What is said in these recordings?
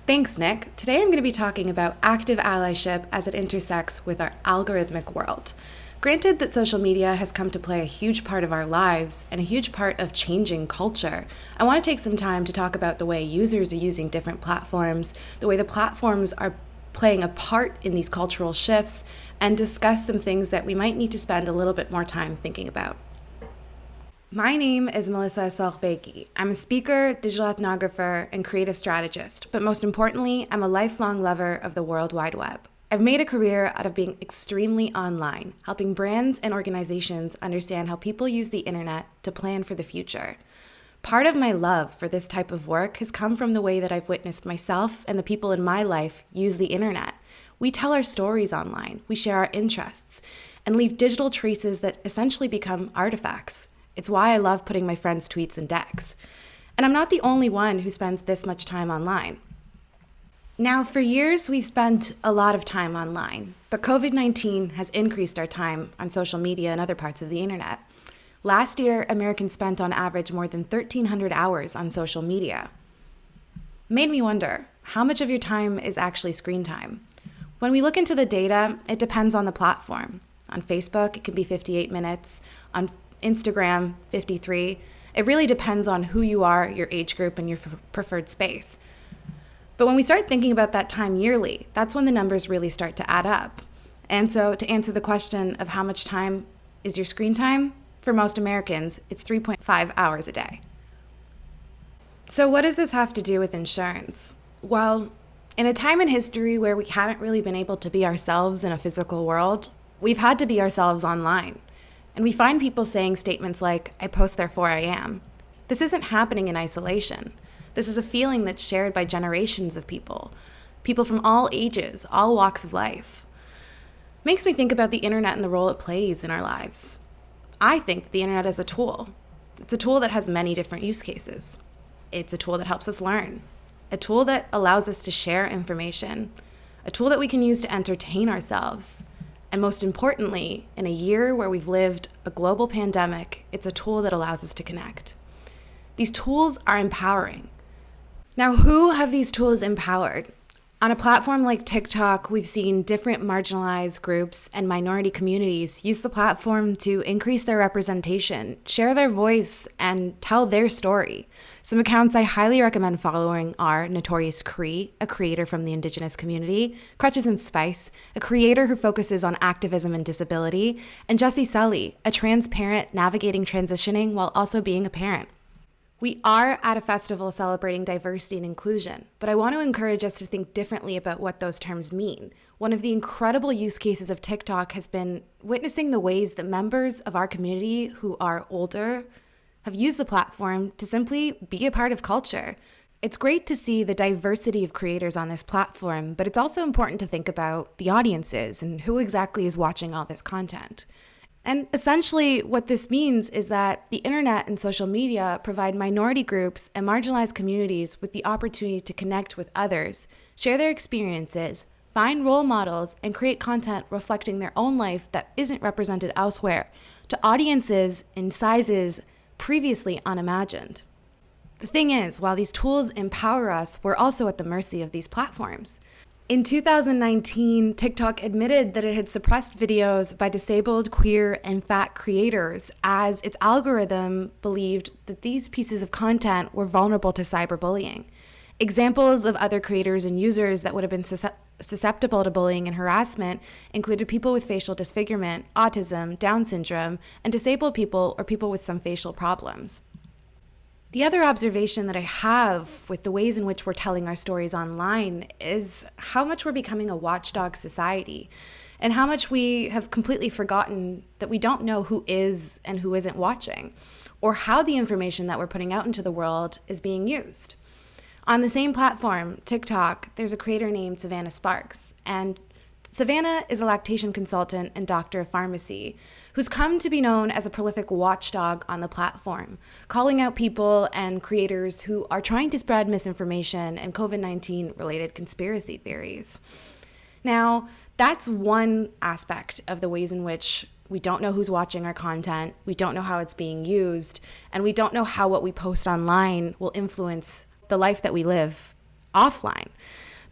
Thanks, Nick. Today I'm going to be talking about active allyship as it intersects with our algorithmic world. Granted that social media has come to play a huge part of our lives and a huge part of changing culture, I want to take some time to talk about the way users are using different platforms, the way the platforms are playing a part in these cultural shifts, and discuss some things that we might need to spend a little bit more time thinking about. My name is Melissa Eshaghbeigi. I'm a speaker, digital ethnographer, and creative strategist, but most importantly, I'm a lifelong lover of the World Wide Web. I've made a career out of being extremely online, helping brands and organizations understand how people use the internet to plan for the future. Part of my love for this type of work has come from the way that I've witnessed myself and the people in my life use the internet. We tell our stories online, we share our interests, and leave digital traces that essentially become artifacts. It's why I love putting my friends' tweets in decks. And I'm not the only one who spends this much time online. Now, for years, we've spent a lot of time online, but COVID-19 has increased our time on social media and other parts of the internet. Last year, Americans spent on average more than 1,300 hours on social media. Made me wonder, how much of your time is actually screen time? When we look into the data, it depends on the platform. On Facebook, it can be 58 minutes. On Instagram, 53. It really depends on who you are, your age group, and your preferred space. But when we start thinking about that time yearly, that's when the numbers really start to add up. And so to answer the question of how much time is your screen time, for most Americans, it's 3.5 hours a day. So what does this have to do with insurance? Well, in a time in history where we haven't really been able to be ourselves in a physical world, we've had to be ourselves online. And we find people saying statements like, I post therefore I am. This isn't happening in isolation. This is a feeling that's shared by generations of people from all ages, all walks of life. Makes me think about the internet and the role it plays in our lives. I think the internet is a tool. It's a tool that has many different use cases. It's a tool that helps us learn, a tool that allows us to share information, a tool that we can use to entertain ourselves. And most importantly, in a year where we've lived a global pandemic, it's a tool that allows us to connect. These tools are empowering. Now, who have these tools empowered? On a platform like TikTok, we've seen different marginalized groups and minority communities use the platform to increase their representation, share their voice, and tell their story. Some accounts I highly recommend following are Notorious Cree, a creator from the Indigenous community, Crutches and Spice, a creator who focuses on activism and disability, and Jessie Sully, a trans parent navigating transitioning while also being a parent. We are at a festival celebrating diversity and inclusion, but I want to encourage us to think differently about what those terms mean. One of the incredible use cases of TikTok has been witnessing the ways that members of our community who are older have used the platform to simply be a part of culture. It's great to see the diversity of creators on this platform, but it's also important to think about the audiences and who exactly is watching all this content. And essentially what this means is that the internet and social media provide minority groups and marginalized communities with the opportunity to connect with others, share their experiences, find role models, and create content reflecting their own life that isn't represented elsewhere to audiences in sizes previously unimagined. The thing is, while these tools empower us, we're also at the mercy of these platforms. In 2019, TikTok admitted that it had suppressed videos by disabled, queer, and fat creators as its algorithm believed that these pieces of content were vulnerable to cyberbullying. Examples of other creators and users that would have been susceptible to bullying and harassment included people with facial disfigurement, autism, Down syndrome, and disabled people or people with some facial problems. The other observation that I have with the ways in which we're telling our stories online is how much we're becoming a watchdog society and how much we have completely forgotten that we don't know who is and who isn't watching or how the information that we're putting out into the world is being used. On the same platform, TikTok, there's a creator named Savannah Sparks, and Savannah is a lactation consultant and doctor of pharmacy who's come to be known as a prolific watchdog on the platform, calling out people and creators who are trying to spread misinformation and COVID-19 related conspiracy theories. Now, that's one aspect of the ways in which we don't know who's watching our content, we don't know how it's being used, and we don't know how what we post online will influence the life that we live offline.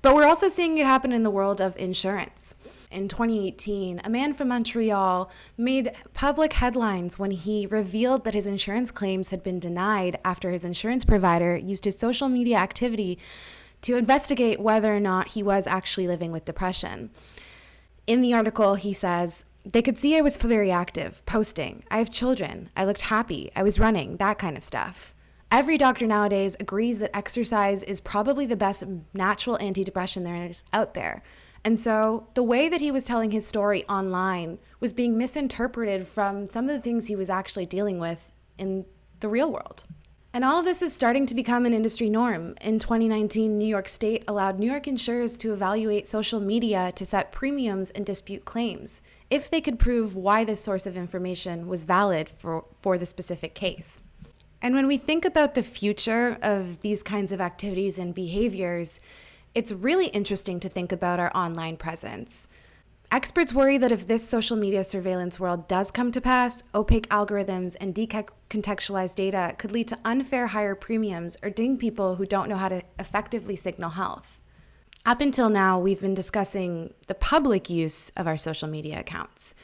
But we're also seeing it happen in the world of insurance. In 2018, a man from Montreal made public headlines when he revealed that his insurance claims had been denied after his insurance provider used his social media activity to investigate whether or not he was actually living with depression. In the article, he says, "They could see I was very active, posting. I have children. I looked happy. I was running, that kind of stuff. Every doctor nowadays agrees that exercise is probably the best natural antidepressant there is out there." And so the way that he was telling his story online was being misinterpreted from some of the things he was actually dealing with in the real world. And all of this is starting to become an industry norm. In 2019, New York State allowed New York insurers to evaluate social media to set premiums and dispute claims if they could prove why this source of information was valid for the specific case. And when we think about the future of these kinds of activities and behaviors, it's really interesting to think about our online presence. Experts worry that if this social media surveillance world does come to pass, opaque algorithms and decontextualized data could lead to unfair higher premiums or ding people who don't know how to effectively signal health. Up until now, we've been discussing the public use of our social media accounts,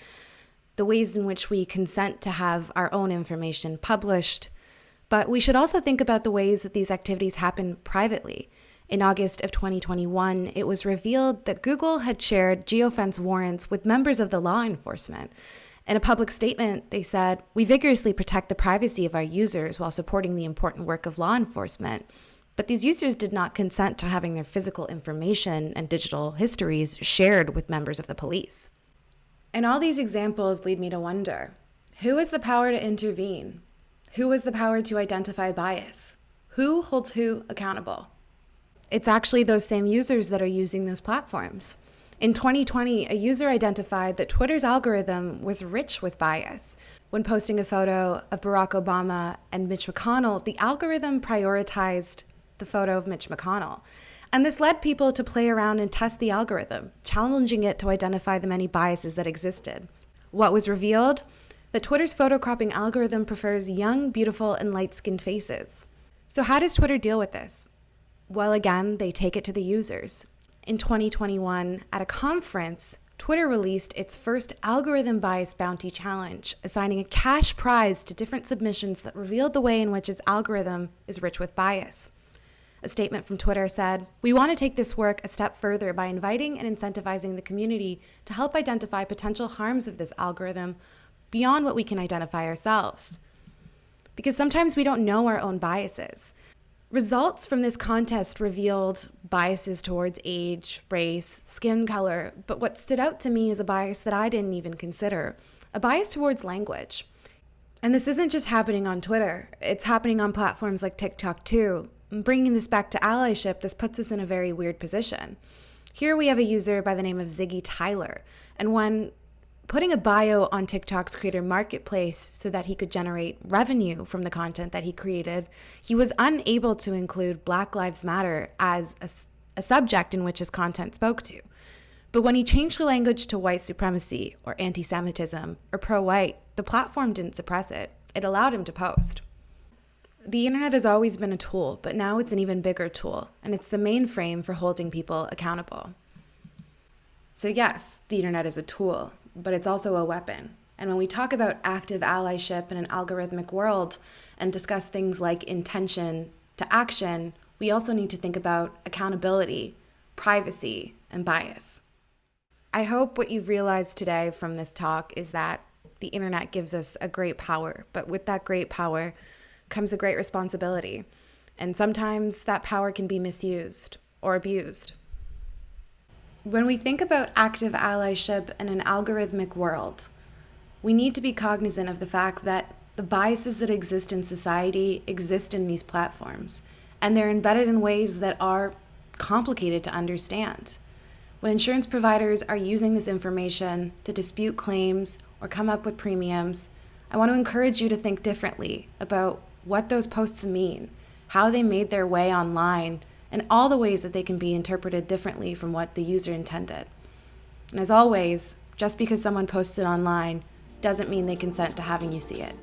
the ways in which we consent to have our own information published, but we should also think about the ways that these activities happen privately. In August of 2021, it was revealed that Google had shared geofence warrants with members of the law enforcement. In a public statement, they said, "We vigorously protect the privacy of our users while supporting the important work of law enforcement." But these users did not consent to having their physical information and digital histories shared with members of the police. And all these examples lead me to wonder, who has the power to intervene? Who has the power to identify bias? Who holds who accountable? It's actually those same users that are using those platforms. In 2020, a user identified that Twitter's algorithm was rich with bias. When posting a photo of Barack Obama and Mitch McConnell, the algorithm prioritized the photo of Mitch McConnell. And this led people to play around and test the algorithm, challenging it to identify the many biases that existed. What was revealed? That Twitter's photo cropping algorithm prefers young, beautiful, and light-skinned faces. So how does Twitter deal with this? Well, again, they take it to the users. In 2021, at a conference, Twitter released its first algorithm bias bounty challenge, assigning a cash prize to different submissions that revealed the way in which its algorithm is rich with bias. A statement from Twitter said, "We want to take this work a step further by inviting and incentivizing the community to help identify potential harms of this algorithm beyond what we can identify ourselves." Because sometimes we don't know our own biases. Results from this contest revealed biases towards age, race, skin color, but what stood out to me is a bias that I didn't even consider, a bias towards language. And this isn't just happening on Twitter, it's happening on platforms like TikTok too. And bringing this back to allyship, this puts us in a very weird position. Here we have a user by the name of Ziggy Tyler, and when putting a bio on TikTok's creator marketplace so that he could generate revenue from the content that he created, he was unable to include Black Lives Matter as a subject in which his content spoke to. But when he changed the language to white supremacy or anti-Semitism or pro-white, the platform didn't suppress it. It allowed him to post. The internet has always been a tool, but now it's an even bigger tool, and it's the mainframe for holding people accountable. So yes, the internet is a tool, but it's also a weapon. And when we talk about active allyship in an algorithmic world and discuss things like intention to action, we also need to think about accountability, privacy, and bias. I hope what you've realized today from this talk is that the internet gives us a great power, but with that great power comes a great responsibility. And sometimes that power can be misused or abused. When we think about active allyship in an algorithmic world, we need to be cognizant of the fact that the biases that exist in society exist in these platforms, and they're embedded in ways that are complicated to understand. When insurance providers are using this information to dispute claims or come up with premiums, I want to encourage you to think differently about what those posts mean, how they made their way online, and all the ways that they can be interpreted differently from what the user intended. And as always, just because someone posts it online doesn't mean they consent to having you see it.